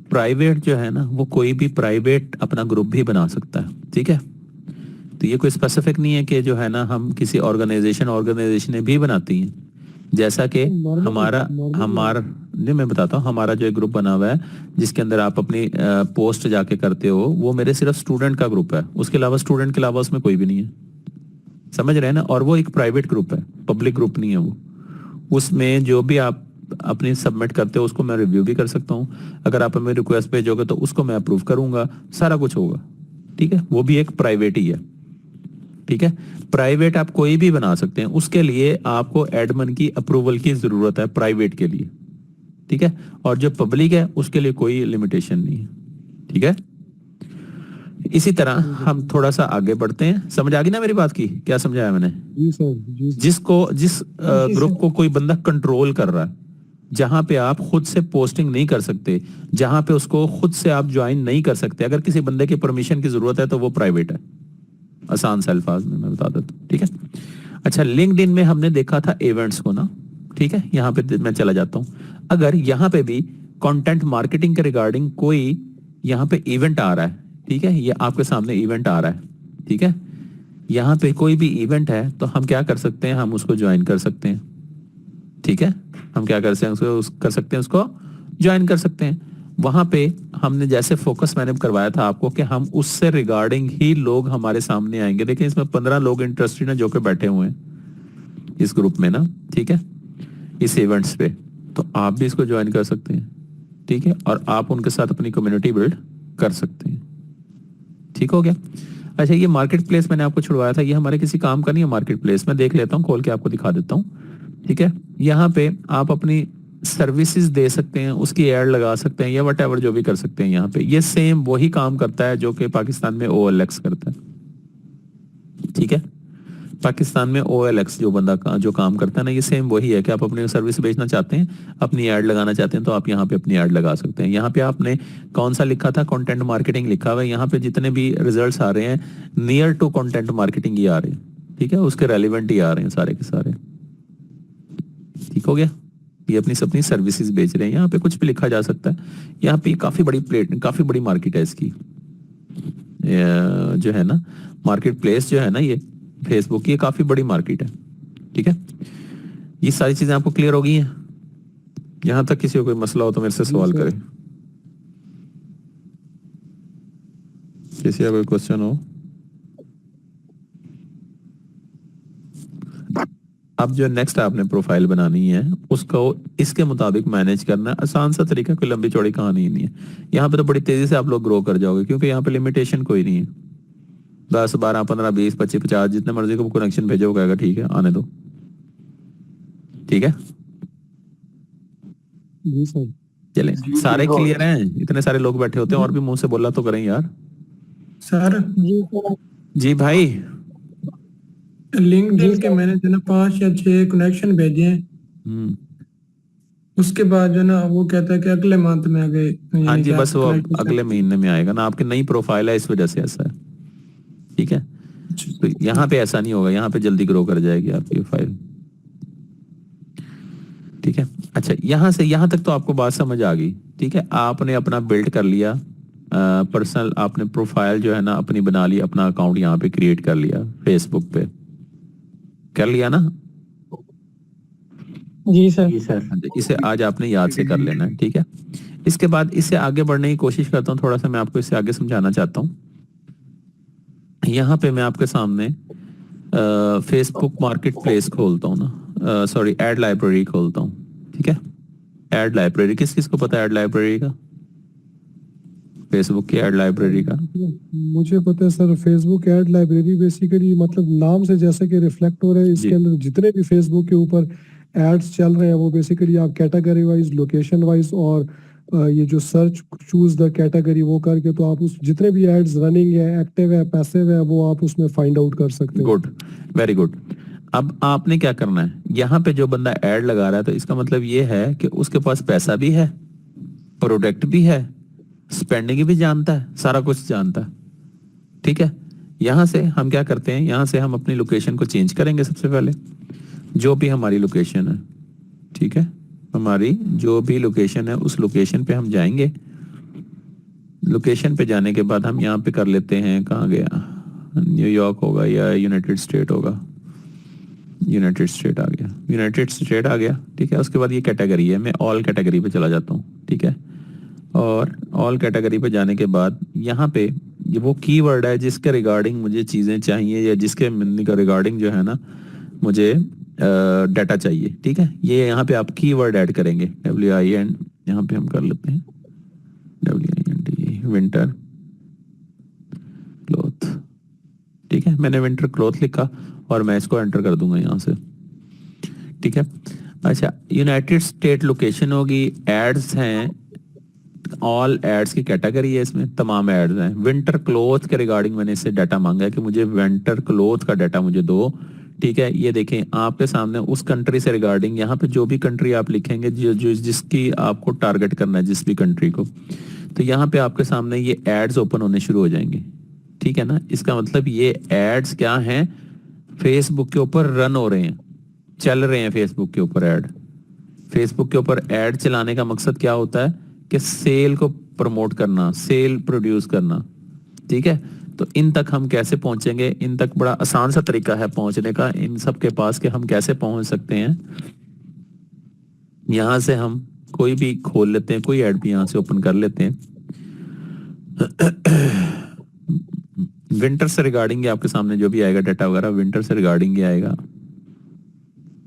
Speaker 1: प्राइवेट जो है ना वो कोई भी प्राइवेट अपना ग्रुप भी बना सकता है, ठीक है। तो ये कोई स्पेसिफिक नहीं है कि जो है ना हम किसी ऑर्गेनाइजेशन भी बनाती हैं, जैसा कि हमारा हमारा नहीं, मैं बताता हूँ, हमारा जो एक ग्रुप बना हुआ है जिसके अंदर आप अपनी पोस्ट जाके करते हो, वो मेरे सिर्फ स्टूडेंट का ग्रुप है, उसके अलावा स्टूडेंट के अलावा उसमें कोई भी नहीं है, समझ रहे हैं ना। और वो एक प्राइवेट ग्रुप है, पब्लिक ग्रुप नहीं है वो। उसमें जो भी आप अपनी सबमिट करते हो उसको मैं रिव्यू भी कर सकता हूँ, अगर आप हमें रिक्वेस्ट भेजोगे तो उसको मैं अप्रूव करूंगा, सारा कुछ होगा, ठीक है। वो भी एक प्राइवेट ही है, ठीक है। प्राइवेट आप कोई भी बना सकते हैं, उसके लिए आपको एडमिन की अप्रूवल की जरूरत है प्राइवेट के लिए, ठीक है। और जो पब्लिक है उसके लिए कोई लिमिटेशन नहीं है, ठीक है। इसी तरह हम थोड़ा सा आगे बढ़ते हैं, समझ आ गई ना मेरी बात की, क्या समझाया मैंने।
Speaker 3: जी सर, जी सर।
Speaker 1: जिस ग्रुप को कोई बंदा कंट्रोल कर रहा है, जहां पे आप खुद से पोस्टिंग नहीं कर सकते, जहां पे उसको खुद से आप ज्वाइन नहीं कर सकते, अगर किसी बंदे की परमिशन की जरूरत है तो वो प्राइवेट है, आसान से अल्फाज में मैं बता देता हूं, ठीक है। अच्छा, लिंक्डइन में हमने देखा था इवेंट्स को ना, ठीक है। यहाँ पे मैं चला जाता हूँ, अगर यहाँ पे भी कंटेंट मार्केटिंग के रिगार्डिंग कोई यहाँ पे इवेंट आ रहा है, ठीक है, ये आपके सामने इवेंट आ रहा है, ठीक है। यहाँ पे कोई भी इवेंट है तो हम क्या कर सकते हैं, हम उसको ज्वाइन कर सकते हैं, ठीक है। हम क्या कर सकते हैं, उसको ज्वाइन कर सकते हैं। वहां पे हमने जैसे फोकस मैंने करवाया था आपको कि हम उससे रिगार्डिंग ही लोग हमारे सामने आएंगे। देखिए इसमें 15 लोग इंटरेस्टेड हैं जो कि बैठे हुए हैं इस ग्रुप में ना, ठीक है, इस इवेंट्स पे, तो आप भी इसको ज्वाइन कर सकते हैं, ठीक है, और आप उनके साथ अपनी कम्युनिटी बिल्ड कर सकते हैं, ठीक हो गया। अच्छा, ये मार्केट प्लेस मैंने आपको छुड़वाया था, ये हमारे किसी काम का नहीं है मार्केट प्लेस, मैं देख लेता हूँ, खोल के आपको दिखा देता हूँ, ठीक है। यहाँ पे आप अपनी सर्विसेज दे सकते हैं, उसकी एड लगा सकते हैं, या वट एवर जो भी कर सकते हैं। यहाँ पे ये सेम वही काम करता है जो कि पाकिस्तान में OLX करता है, ठीक है। पाकिस्तान में OLX जो बंदा जो काम करता है ना, ये सेम वही है कि आप अपनी सर्विस बेचना चाहते हैं, अपनी ऐड लगाना चाहते हैं, तो आप यहाँ पे अपनी ऐड लगा सकते हैं। यहाँ पे आपने कौन सा लिखा था, कंटेंट मार्केटिंग लिखा हुआ है, यहाँ पे जितने भी रिजल्ट्स आ रहे हैं नियर टू कंटेंट मार्केटिंग ही आ रहे हैं, ठीक है, उसके रेलिवेंट ही आ रहे हैं सारे के सारे, ठीक हो गया। ये अपनी सर्विसेज बेच रहे हैं, यहाँ पे कुछ भी लिखा जा सकता है। यहाँ पे काफी बड़ी मार्केट है इसकी, जो है ना मार्केट प्लेस जो है ना ये फेसबुक की, ये काफी बड़ी मार्केट है, ठीक है। ये सारी चीजें आपको क्लियर हो गई हैं। यहां तक किसी को कोई मसला हो तो मेरे से सवाल करें, किसी का कोई क्वेश्चन हो। अब जो नेक्स्ट आपने प्रोफाइल बनानी है उसको इसके मुताबिक मैनेज करना है, आसान सा तरीका, कोई लंबी चौड़ी कहानी ही नहीं है। यहाँ पे तो बड़ी तेजी से आप लोग ग्रो कर जाओगे, क्योंकि यहाँ पे लिमिटेशन कोई नहीं है। 10 12 15 20 25 50 जितने मर्जी को कनेक्शन भेजो, वो कहेगा ठीक है आने दो, ठीक है।
Speaker 3: जी सर।
Speaker 1: चले, सारे क्लियर हैं, इतने सारे लोग बैठे होते हैं, और भी मुंह से बोला तो करें यार।
Speaker 4: सर
Speaker 1: जी भाई,
Speaker 4: लिंक्डइन के मैंने जो ना 5 या 6 कनेक्शन भेजे हैं,
Speaker 1: हम्म,
Speaker 4: उसके बाद जो है ना वो कहता है कि अगले मंथ में आगे
Speaker 1: हाँ
Speaker 4: यानी
Speaker 1: जी,
Speaker 4: कि
Speaker 1: बस
Speaker 4: आपकी
Speaker 1: वो
Speaker 4: क्लाइंट को
Speaker 1: अगले महीने में आएगा ना, आपकी नई प्रोफाइल है इस वजह से ऐसा है। ठीक है, तो यहाँ पे ऐसा नहीं होगा, यहाँ पे जल्दी ग्रो कर जाएगी आपकी फाइल। ठीक है, अच्छा यहाँ से यहाँ तक तो आपको बात समझ आ गई। ठीक है, आपने अपना बिल्ड कर लिया पर्सनल, आपने प्रोफाइल जो है ना अपनी बना ली, अपना अकाउंट यहाँ पे क्रिएट कर लिया फेसबुक पे, कर लिया ना।
Speaker 4: जी सर।
Speaker 2: जी सर।
Speaker 1: हाँ जी, इसे आज आपने याद से कर लेना है। ठीक है, इसके बाद इससे आगे बढ़ने की कोशिश करता हूँ, थोड़ा सा मैं आपको इससे आगे समझाना चाहता हूँ। यहाँ पे मैं आपके सामने फेसबुक मार्केट प्लेस खोलता हूँ ना, सॉरी एड लाइब्रेरी खोलता हूँ। ठीक है, एड लाइब्रेरी किस किस को पता है, एड लाइब्रेरी का, फेसबुक की एड लाइब्रेरी का।
Speaker 3: मुझे पता है sir, Facebook ad library basically मतलब नाम से जैसे कि रिफ्लेक्ट हो रहा है, इसके
Speaker 1: जी
Speaker 3: अंदर जितने भी फेसबुक के ऊपर एड्स चल रहे हैं वो बेसिकली आप कैटेगरी वाइज, लोकेशन वाइज और ये जो सर्च चूज द कैटेगरी वो करके तो आप उस जितने भी एड्स रनिंग है, एक्टिव है, पैसिव है, वो आप उसमें फाइंड आउट कर सकते हो।
Speaker 1: Good, very good. अब आपने क्या करना है, यहाँ पे जो बंदा ऐड लगा रहा है तो इसका मतलब ये है कि उसके पास पैसा भी है, प्रोडक्ट भी है, स्पेंडिंग भी जानता है, सारा कुछ जानता है। ठीक है, यहाँ से हम क्या करते हैं, यहाँ से हम अपनी लोकेशन को चेंज करेंगे सबसे पहले, जो भी हमारी लोकेशन है। ठीक है, हमारी जो भी लोकेशन है उस लोकेशन पे हम जाएंगे। लोकेशन पे जाने के बाद हम यहाँ पे कर लेते हैं, कहाँ गया, न्यूयॉर्क होगा या यूनाइटेड स्टेट होगा, यूनाइटेड स्टेट आ गया, यूनाइटेड स्टेट आ गया। ठीक है, उसके बाद ये कैटेगरी है, मैं ऑल कैटेगरी पे चला जाता हूँ। ठीक है, और ऑल कैटेगरी पे जाने के बाद यहाँ पे ये वो कीवर्ड है जिसके रिगार्डिंग मुझे चीज़ें चाहिए, या जिसके मिलने का रिगार्डिंग जो है ना मुझे डाटा चाहिए। ठीक है, ये यहाँ पे आप कीवर्ड ऐड करेंगे, WIN, यहाँ पे हम कर लेते हैं WINT, विंटर क्लॉथ। ठीक है, मैंने विंटर क्लॉथ लिखा और मैं इसको एंटर कर दूंगा यहाँ से। ठीक है, अच्छा यूनाइटेड स्टेट लोकेशन होगी, एड्स हैं, ऑल एड्स की कैटेगरी है, इसमें तमाम एड्स हैं। विंटर क्लोथ के रिगार्डिंग मैंने इससे डाटा मांगा है कि मुझे विंटर क्लोथ का डाटा मुझे दो। ठीक है, ये देखें आपके सामने उस कंट्री से रिगार्डिंग, यहाँ पे जो भी कंट्री आप लिखेंगे जो जो जिसकी आपको टारगेट करना है, जिस भी कंट्री को, तो यहाँ पे आपके सामने ये एड्स ओपन होने शुरू हो जाएंगे। ठीक है ना, इसका मतलब ये एड्स क्या हैं, फेसबुक के ऊपर रन हो रहे हैं, चल रहे हैं फेसबुक के ऊपर ऐड। फेसबुक के ऊपर ऐड चलाने का मकसद क्या होता है कि सेल को प्रमोट करना, सेल प्रोड्यूस करना। ठीक है, तो इन तक हम कैसे पहुंचेंगे, इन तक बड़ा आसान सा तरीका है पहुंचने का इन सब के पास, कि हम कैसे पहुंच सकते हैं। यहां से हम कोई भी खोल लेते हैं, कोई ऐड भी यहां से ओपन कर लेते हैं। विंटर से रिगार्डिंग आपके सामने जो भी आएगा डाटा वगैरह, विंटर से रिगार्डिंग ही आएगा।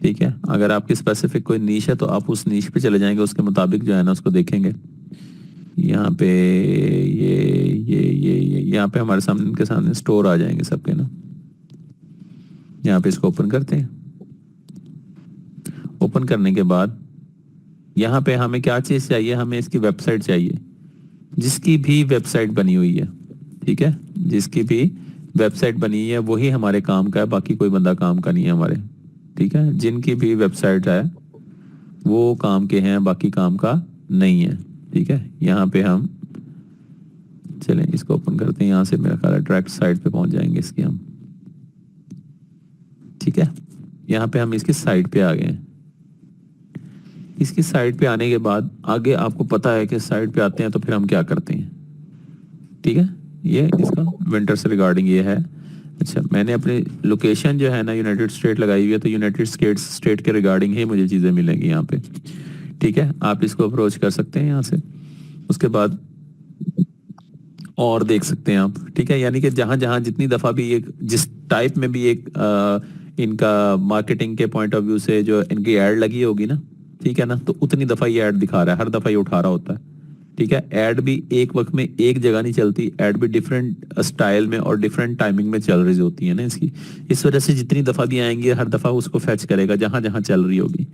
Speaker 1: ठीक है, अगर आपकी स्पेसिफिक कोई नीश है तो आप उस नीश पे चले जाएंगे, उसके मुताबिक जो है ना उसको देखेंगे। यहाँ पे ये यहाँ पे हमारे सामने, इनके सामने स्टोर आ जाएंगे सबके ना। यहाँ पे इसको ओपन करते हैं। ओपन करने के बाद यहाँ पे हमें क्या चीज चाहिए, हमें इसकी वेबसाइट चाहिए, जिसकी भी वेबसाइट बनी हुई है। ठीक है, जिसकी भी वेबसाइट बनी है वही हमारे काम का है, बाकी कोई बंदा काम का नहीं है हमारे। ठीक है, जिनकी भी वेबसाइट है वो काम के हैं, बाकी काम का नहीं है। ठीक है, यहाँ पे हम चलें इसको ओपन करते हैं, यहाँ से मेरा ख्याल है डायरेक्ट साइट पे पहुंच जाएंगे इसकी हम। ठीक है, यहाँ पे हम इसकी साइट पे आ गए हैं। इसकी साइट पे आने के बाद आगे आपको पता है कि साइट पे आते हैं तो फिर हम क्या करते हैं। ठीक है, ये इसका विंटर से रिगार्डिंग ये है। अच्छा, मैंने अपनी लोकेशन जो है ना यूनाइटेड स्टेट लगाई हुई है, तो यूनाइटेड स्टेट के रिगार्डिंग ही मुझे चीज़ें मिलेंगी यहाँ पे। ठीक है, आप इसको अप्रोच कर सकते हैं यहाँ से। उसके बाद और देख सकते हैं आप। ठीक है, यानी कि जहां जहां जितनी दफा भी एक जिस टाइप में भी एक इनका मार्केटिंग के पॉइंट ऑफ व्यू से जो इनकी ऐड लगी होगी ना, ठीक है ना, तो उतनी दफा ये ऐड दिखा रहा है, हर दफा ये उठा रहा होता है। ठीक है। ऐड भी एक वक्त में एक जगह नहीं चलती, ऐड भी डिफरेंट स्टाइल में और डिफरेंट टाइमिंग में चल रही होती है ना इसकी। इस वजह से जितनी दफा भी आएंगी हर दफा उसको फैच करेगा जहां जहां चल रही होगी।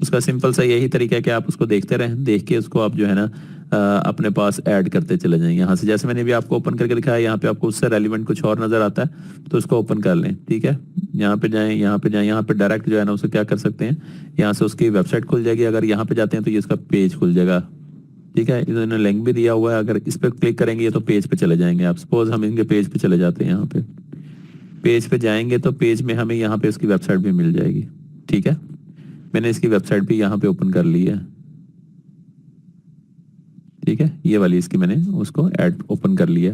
Speaker 1: उसका सिंपल सा यही तरीका है कि आप उसको देखते रहें, देख के उसको आप जो है ना अपने पास ऐड करते चले जाएं यहाँ से। जैसे मैंने भी आपको ओपन करके दिखाया, यहाँ पे आपको उससे रेलिवेंट कुछ और नजर आता है तो उसको ओपन कर लें, ठीक है। यहाँ पे जाएं, यहाँ पे जाएं, यहाँ पे डायरेक्ट जो है ना उसे क्या कर सकते हैं, यहाँ से उसकी वेबसाइट खुल जाएगी। अगर यहाँ पे जाते हैं तो ये इसका पेज खुल जाएगा, ठीक है। इन्होंने लिंक भी दिया हुआ है, अगर इस पर क्लिक करेंगे तो पेज पे चले जाएंगे आप। सपोज हम इनके पेज पे चले जाते हैं, यहाँ पे पेज पे जाएंगे तो पेज में हमें यहाँ पे उसकी वेबसाइट भी मिल जाएगी, ठीक है। मैंने इसकी वेबसाइट भी यहाँ पे ओपन कर ली है, ठीक है। ये वाली इसकी मैंने उसको ऐड ओपन कर लिया,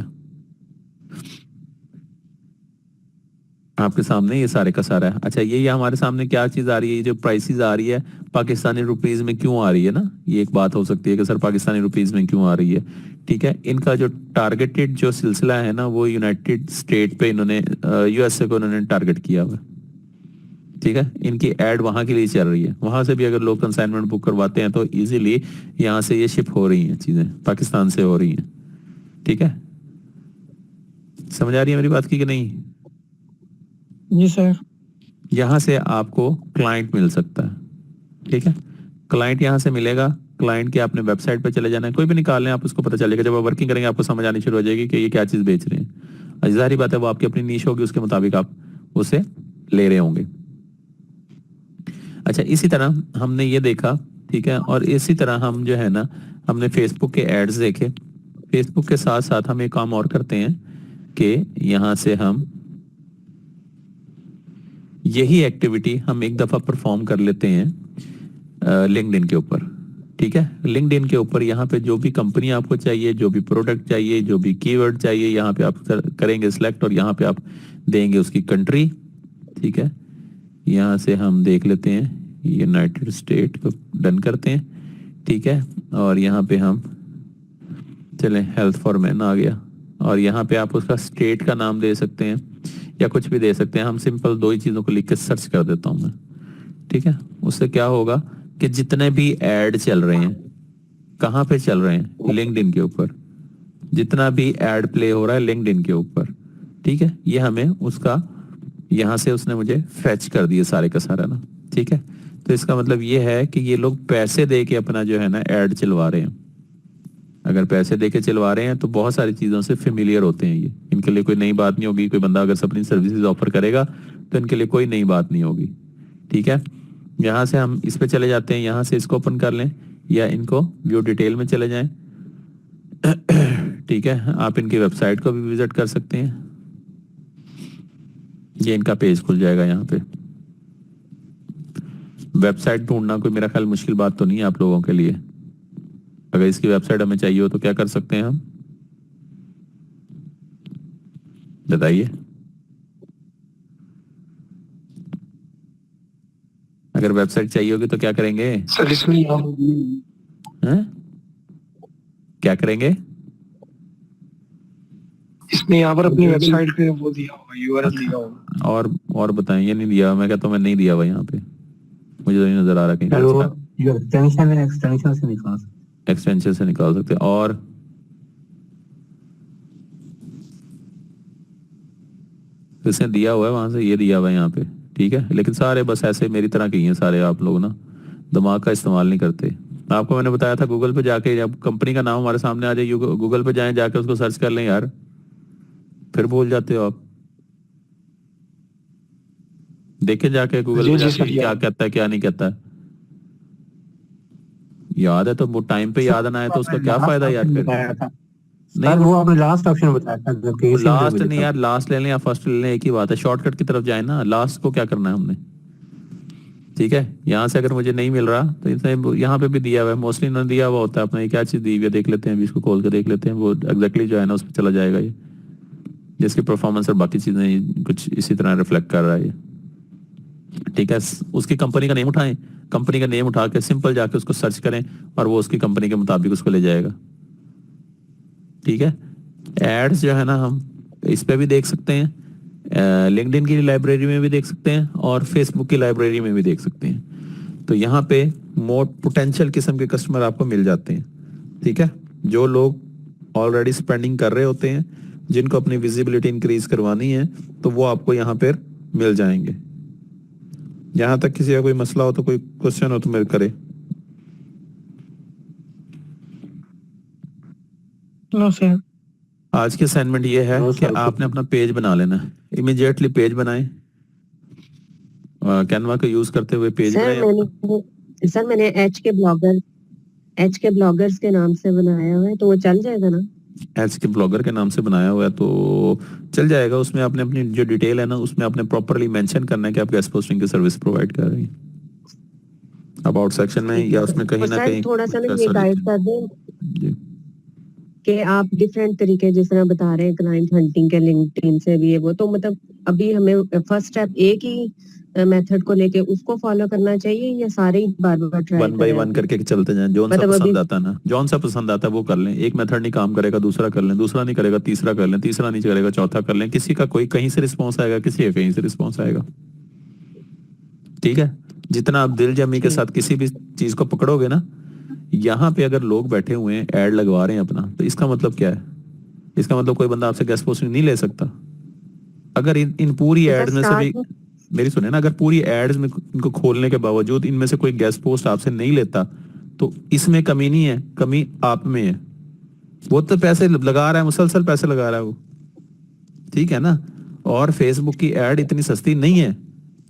Speaker 1: आपके सामने ये सारे का सारा है। अच्छा, ये हमारे सामने क्या चीज आ रही है, ये जो प्राइसेस आ रही है पाकिस्तानी रुपीस में क्यों आ रही है ना, ये एक बात हो सकती है कि सर पाकिस्तानी रुपीस में क्यों आ रही है, ठीक है। इनका जो टारगेटेड जो सिलसिला है ना वो यूनाइटेड स्टेट पे इन्होंने यूएसए को इन्होंने टारगेट किया हुआ, ठीक है। इनकी एड वहां के लिए चल रही है, वहां से भी अगर लोग कंसाइनमेंट बुक करवाते हैं तो इजीली यहाँ से ये शिप हो रही हैं, चीजें पाकिस्तान से हो रही हैं, ठीक है। समझ आ रही है मेरी बात की कि नहीं?
Speaker 4: जी सर।
Speaker 1: यहाँ से आपको क्लाइंट मिल सकता है, ठीक है। क्लाइंट यहाँ से मिलेगा, क्लाइंट के आपने वेबसाइट पे चले जाना है, कोई भी निकाल लें आप, उसको पता चलेगा। जब आप वर्किंग करेंगे आपको समझ आनी शुरू हो जाएगी कि ये क्या चीज बेच रहे हैं। जाहिर बात है वो आपकी अपनी नीश होगी, उसके मुताबिक आप उसे ले रहे होंगे। अच्छा, इसी तरह हमने ये देखा, ठीक है। और इसी तरह हम जो है ना हमने फेसबुक के एड्स देखे। फेसबुक के साथ साथ हम एक काम और करते हैं कि यहाँ से हम यही एक्टिविटी हम एक दफा परफॉर्म कर लेते हैं लिंक्डइन के ऊपर, ठीक है। लिंक्डइन के ऊपर यहाँ पे जो भी कंपनी आपको चाहिए, जो भी प्रोडक्ट चाहिए, जो भी कीवर्ड चाहिए, यहाँ पे आप करेंगे सिलेक्ट और यहाँ पे आप देंगे उसकी कंट्री, ठीक है। यहाँ से हम देख लेते हैं यूनाइटेड स्टेट को डन करते हैं, ठीक है। और यहाँ पे हम चलें हेल्थ फॉर मैन आ गया, और यहाँ पे आप उसका स्टेट का नाम दे सकते हैं या कुछ भी दे सकते हैं। हम सिंपल दो ही चीजों को लिख के सर्च कर देता हूँ मैं, ठीक है। उससे क्या होगा कि जितने भी ऐड चल रहे हैं, कहाँ पे चल रहे हैं, लिंक्डइन के ऊपर, जितना भी ऐड प्ले हो रहा है लिंक्डइन के ऊपर, ठीक है। ये हमें उसका यहाँ से उसने मुझे फैच कर दिए सारे का सारा ना, ठीक है। तो इसका मतलब ये है कि ये लोग पैसे दे के अपना जो है ना ऐड चलवा रहे हैं। अगर पैसे देके चलवा रहे हैं तो बहुत सारी चीजों से फेमिलियर होते हैं ये, इनके लिए कोई नई बात नहीं होगी। कोई बंदा अगर अपनी सर्विसेज ऑफर करेगा तो इनके लिए कोई नई बात नहीं होगी, ठीक है। यहाँ से हम इस पे चले जाते हैं, यहाँ से इसको ओपन कर लें या इनको व्यू डिटेल में चले जाएं, ठीक है। आप इनकी वेबसाइट को भी विजिट कर सकते हैं, ये इनका पेज खुल जाएगा। यहाँ पे वेबसाइट ढूंढना कोई मेरा ख्याल मुश्किल बात तो नहीं है आप लोगों के लिए। अगर इसकी वेबसाइट हमें चाहिए हो तो क्या कर सकते हैं हम, बताइए। अगर वेबसाइट चाहिए होगी तो क्या करेंगे
Speaker 2: सर? इसमें
Speaker 1: हैं? क्या करेंगे?
Speaker 2: इसमें यहाँ पर अपनी वेबसाइट पे वो दिया होगा, यूआरएल दिया होगा।
Speaker 1: और बताएं, ये नहीं दिया, मैं कहता हूँ मैं नहीं दिया हुआ यहाँ पे, मुझे तो नहीं नजर आ रहा कहीं।
Speaker 2: वो जो एक्सटेंशन है, एक्सटेंशन से निकाल सकते,
Speaker 1: एक्सटेंशन से निकाल सकते हैं। और इसने दिया हुआ है वहां से, ये दिया हुआ है यहाँ पे, ठीक है। लेकिन सारे बस ऐसे मेरी तरह के ही हैं सारे, आप लोग ना दिमाग का इस्तेमाल नहीं करते। आपको मैंने बताया था गूगल पे जाके, जब कंपनी का नाम हमारे सामने आ जाए गूगल पे जाएं, जाके उसको सर्च कर लें यार, फिर भूल जाते हो आप। देखे जाके गूगल पे जाके क्या कहता है क्या नहीं कहता है, याद है तो वो टाइम पे याद ना आए तो उसका क्या फायदा यार फिर।
Speaker 2: सर वो आपने लास्ट ऑप्शन बताया था,
Speaker 1: लास्ट नहीं यार, लास्ट ले लें या फर्स्ट ले लें, एक ही बात है। शॉर्टकट की तरफ जाए ना, लास्ट को क्या करना है हमने, ठीक है। यहाँ से अगर मुझे नहीं मिल रहा तो इसने यहाँ पे भी दिया हुआ है, मोस्टली इन्होंने दिया हुआ होता है अपना। ये क्या चीज दी हुई है देख लेते हैं, अभी इसको खोल के देख लेते हैं, वो एग्जैक्टली जो है ना उस पर चला जाएगा ये, जिसकी परफॉर्मेंस और बाकी चीजें कुछ इसी तरह रिफ्लेक्ट कर रहा है ये, ठीक है। उसकी कंपनी का नेम उठाएं, कंपनी का नेम उठा के सिंपल जाके उसको सर्च करें और वो उसकी कंपनी के मुताबिक उसको ले जाएगा, ठीक है। एड्स जो है ना हम इस पे भी देख सकते हैं, लिंक्डइन की लाइब्रेरी में भी देख सकते हैं और फेसबुक की लाइब्रेरी में भी देख सकते हैं। तो यहाँ पे मोर पोटेंशियल किस्म के कस्टमर आपको मिल जाते हैं, ठीक है। जो लोग ऑलरेडी स्पेंडिंग कर रहे होते हैं, जिनको अपनी विजिबिलिटी इंक्रीज करवानी है, तो वो आपको यहाँ पर मिल जाएंगे। यहाँ तक किसी का कोई मसला हो तो, कोई क्वेश्चन हो तो मेरे करे।
Speaker 4: No sir.
Speaker 1: आज की असाइनमेंट ये है कि आपने अपना पेज बना लेना है। इमीडिएटली पेज बनाएं, कैनवा का यूज करते हुए पेज बनाएं।
Speaker 5: सर मैंने एच के ब्लॉगर्स के नाम से बनाया हुआ है, तो वो चल जाएगा ना?
Speaker 1: एच के ब्लॉगर के नाम से बनाया हुआ है तो चल जाएगा। उसमें आपने अपनी जो डिटेल है ना, उसमें आपने प्रॉपरली मेंशन करना है कि आप गेस्ट पोस्टिंग की सर्विस प्रोवाइड कर रही हैं। अबाउट सेक्शन में या उसमें कहीं ना कहीं
Speaker 5: थोड़ा सा ना ये गाइड कर दें कि आप डिफरेंट तरीके जिस तरह बता रहे हैं, क्लाइंट हंटिंग के, लिंक्डइन से भी है वो, तो मतलब अभी हमें फर्स्ट स्टेप एक ही मेथड को लेके उसको फॉलो करना चाहिए या सारे ही बार बार ट्राई
Speaker 1: वन बाय वन करके चलते जाएं? जौन सा
Speaker 5: मतलब
Speaker 1: पसंद आता है ना, जौन सा पसंद आता है वो कर लें। एक मेथड नहीं काम करेगा दूसरा कर लें, दूसरा नहीं करेगा तीसरा कर लें, तीसरा नहीं करेगा चौथा कर लें। किसी का कोई कहीं से रिस्पॉन्स आएगा, किसी का कहीं से रिस्पॉन्स आएगा। ठीक है, जितना आप दिल जमी के साथ किसी भी चीज को पकड़ोगे ना, यहाँ पे अगर लोग बैठे हुए हैं एड लगवा रहे हैं अपना, तो इसका मतलब क्या है? इसका मतलब कोई बंदा आपसे गेस्ट पोस्टिंग नहीं ले सकता। अगर इन पूरी एड्स में से भी, मेरी सुने ना, अगर पूरी एड्स में इनको खोलने के बावजूद इनमें से कोई गेस्ट पोस्ट आपसे नहीं लेता, तो इसमें कमी नहीं है, कमी आप में है। वो तो पैसे लगा रहा है, मुसलसल पैसे लगा रहा है वो, ठीक है ना। और फेसबुक की एड इतनी सस्ती नहीं है।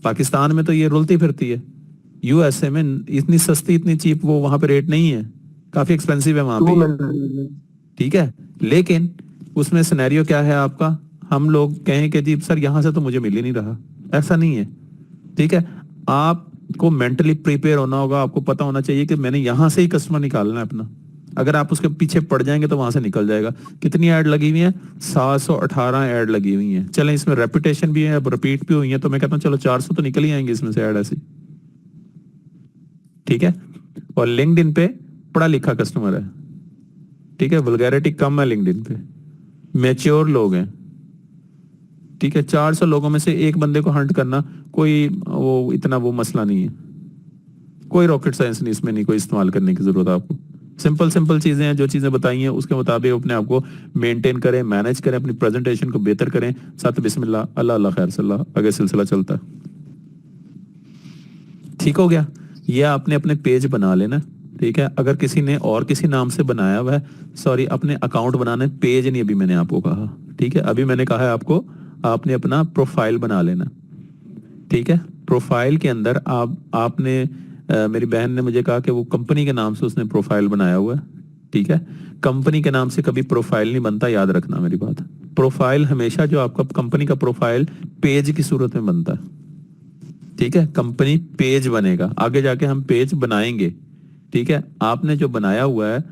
Speaker 1: पाकिस्तान में तो ये रुलती फिरती है, यूएसए में इतनी सस्ती इतनी चीप वो वहां पे रेट नहीं है, काफी एक्सपेंसिव है वहां पे। ठीक है, लेकिन उसमें सिनेरियो क्या है आपका? हम लोग कहें कि जी सर यहाँ से तो मुझे मिल ही नहीं रहा, ऐसा नहीं है। ठीक है, आपको मेंटली प्रिपेयर होना होगा, आपको पता होना चाहिए कि मैंने यहां से ही कस्टमर निकालना है अपना। अगर आप उसके पीछे पड़ जाएंगे तो वहां से निकल जाएगा। कितनी ऐड लगी हुई है? 718 ऐड लगी हुई है। चलें, इसमें रेपुटेशन भी है, अब रिपीट भी हुई है, तो मैं कहता हूँ चलो 400 तो निकल ही आएंगे इसमें से ऐड ऐसी। ठीक है, और लिंक्डइन पे पढ़ा लिखा कस्टमर है। ठीक है, वल्गैरिटी कम है लिंक्डइन पे, मैच्योर लोग हैं। ठीक है, 400 लोगों में से एक बंदे को हंट करना कोई वो इतना वो मसला नहीं है। कोई रॉकेट साइंस नहीं इसमें, नहीं कोई इस्तेमाल करने की जरूरत आपको। सिंपल चीजें हैं, जो चीजें बताई हैं उसके मुताबिक अपने आप को मेंटेन करें, मैनेज करें, अपनी प्रेजेंटेशन को बेहतर करें। साथ बिस्मिल्लाह, अल्लाह अल्लाह खैर सल्लाह, आगे सिलसिला चलता है। ठीक हो गया, ये आपने अपने पेज बना लेना। ठीक है, अगर किसी ने और किसी नाम से बनाया हुआ है, सॉरी, अपने अकाउंट बनाना है, पेज नहीं अभी मैंने आपको कहा। ठीक है, अभी मैंने कहा है आपको आपने अपना प्रोफाइल बना लेना। ठीक है, प्रोफाइल के अंदर आपने मेरी बहन ने मुझे कहा कि वो कंपनी के नाम से उसने प्रोफाइल बनाया हुआ है। ठीक है, कंपनी के नाम से कभी प्रोफाइल नहीं बनता, याद रखना मेरी बात। प्रोफाइल हमेशा जो आपका कंपनी का प्रोफाइल पेज की सूरत में बनता है। ठीक है, कंपनी पेज बनेगा, आगे जाके हम पेज बनाएंगे। ठीक है, आपने जो बनाया हुआ है,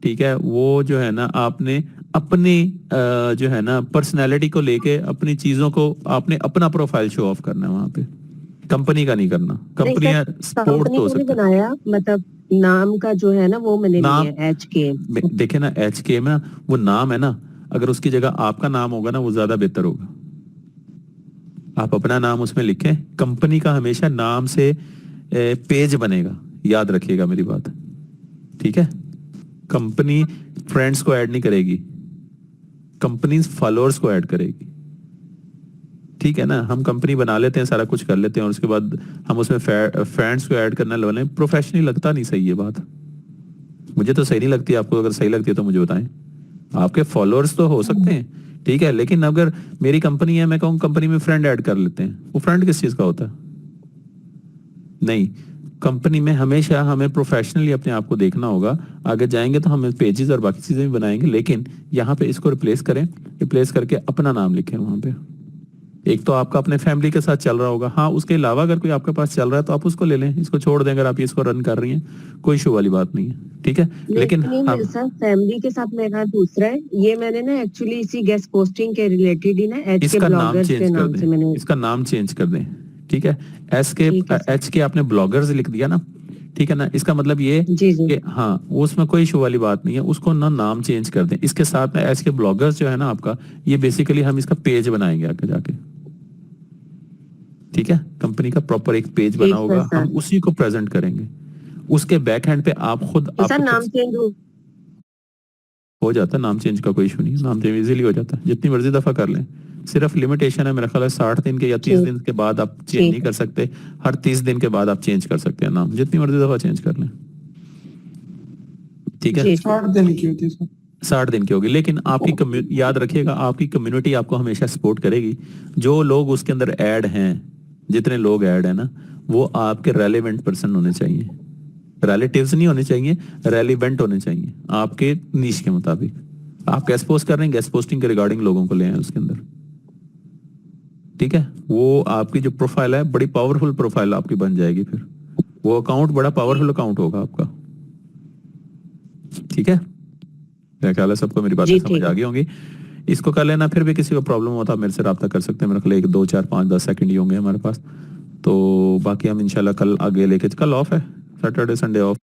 Speaker 1: ठीक है, वो जो है ना आपने अपनी जो है ना पर्सनैलिटी को लेके अपनी चीजों को आपने अपना प्रोफाइल शो ऑफ करना है वहां पे, कंपनी का नहीं करना। कंपनी सपोर्ट तो हो सकता है।
Speaker 5: बनाया मतलब नाम का जो है ना वो मैंने
Speaker 1: नाम
Speaker 5: लिया HK।
Speaker 1: देखे ना, HK में वो नाम है ना, अगर उसकी जगह आपका नाम होगा ना वो ज्यादा बेहतर होगा। आप अपना नाम उसमें लिखें, कंपनी का हमेशा नाम से पेज बनेगा, याद रखिएगा मेरी बात। ठीक है, कंपनी फ्रेंड्स को ऐड नहीं करेगी, कंपनी फॉलोअर्स को ऐड करेगी। ठीक है ना, हम कंपनी बना लेते हैं, सारा कुछ कर लेते हैं, और उसके बाद हम उसमें फ्रेंड्स को ऐड करना लगने प्रोफेशनली लगता नहीं सही। ये बात मुझे तो सही नहीं लगती, आपको अगर सही लगती है तो मुझे बताएं। आपके फॉलोअर्स तो हो सकते हैं, ठीक है, लेकिन अगर मेरी कंपनी है, मैं कहूँ कंपनी में फ्रेंड ऐड कर लेते हैं, वो फ्रेंड किस चीज का होता है? नहीं, कंपनी में हमेशा हमें प्रोफेशनली अपने आप को देखना होगा। आगे जाएंगे तो हम पेजेस और बाकी चीजें भी बनाएंगे, लेकिन यहाँ पे इसको रिप्लेस करें, रिप्लेस करके अपना नाम लिखें वहां पे। एक तो आपका अपने फैमिली के साथ चल रहा होगा, हाँ, उसके अलावा अगर कोई आपके पास चल रहा है तो आप उसको ले लें, इसको छोड़ दें। अगर आप इसको रन कर रही हैं, कोई इशू वाली बात नहीं है। ठीक है, लेकिन
Speaker 5: हम सर फैमिली के साथ मेरा दूसरा है, ये मैंने ना एक्चुअली इसी गेस्ट पोस्टिंग के रिलेटेड ही ना HK ब्लॉगर्स के नाम से मैंने
Speaker 1: इसका नाम चेंज कर दें। ठीक है, HK आपने ब्लॉगर्स लिख दिया ना, ठीक है ना, इसका मतलब ये कि हाँ, उसमें कोई इशू वाली बात नहीं है, उसको ना नाम चेंज कर दें। इसके साथ में HK ब्लॉगर्स जो है ना आपका, ये बेसिकली हम इसका पेज बनाएंगे आगे जाके। ठीक है, कंपनी का प्रॉपर एक पेज बना होगा, हम उसी को प्रेजेंट करेंगे। उसके बैक हैंड पे आप खुद
Speaker 5: नाम चेंज
Speaker 1: हो जाता है, नाम चेंज का कोई इशू नहीं है, नाम चेंज इजीली हो जाता है, जितनी मर्जी दफा कर लें। सिर्फ लिमिटेशन है मेरा ख्याल है 60 दिन के या 30 दिन के बाद आप चेंज
Speaker 5: ठीक
Speaker 1: नहीं कर सकते, हर 30 दिन के बाद आप चेंज कर सकते हैं नाम, जितनी मर्जी दफा चेंज कर लें। ठीक है,
Speaker 5: जी
Speaker 2: 60 दिन की होती है सर।
Speaker 1: 60 दिन की होगी, लेकिन आपकी याद रखिएगा आपकी कम्युनिटी आपको हमेशा सपोर्ट करेगी। जो लोग उसके अंदर ऐड हैं, जितने लोग ऐड हैं ना, वो आपके रेलेवेंट पर्सन होने चाहिए, रिलेटिव्स नहीं होने चाहिए, रेलिवेंट होने चाहिए आपके नीश के मुताबिक। आप गेस्ट पोस्ट कर रहे हैं, गेस्ट पोस्टिंग के रिगार्डिंग लोगों को ले आए उसके अंदर। ठीक है, वो आपकी जो प्रोफाइल है बड़ी पावरफुल प्रोफाइल आपकी बन जाएगी, फिर वो अकाउंट बड़ा पावरफुल अकाउंट होगा आपका। ठीक है, मेरा ख्याल है सबको मेरी बातें
Speaker 5: जी,
Speaker 1: समझ
Speaker 5: ठीक
Speaker 1: आ
Speaker 5: है।
Speaker 1: गई होंगी। इसको कर लेना, फिर भी किसी को प्रॉब्लम होता है मेरे से रब्ता कर सकते हैं, मेरे ख्याल 1 2 4 5 10 सेकंड ही होंगे हमारे पास। तो बाकी हम इंशाल्लाह कल आगे लेके, कल ऑफ है, सैटरडे संडे ऑफ।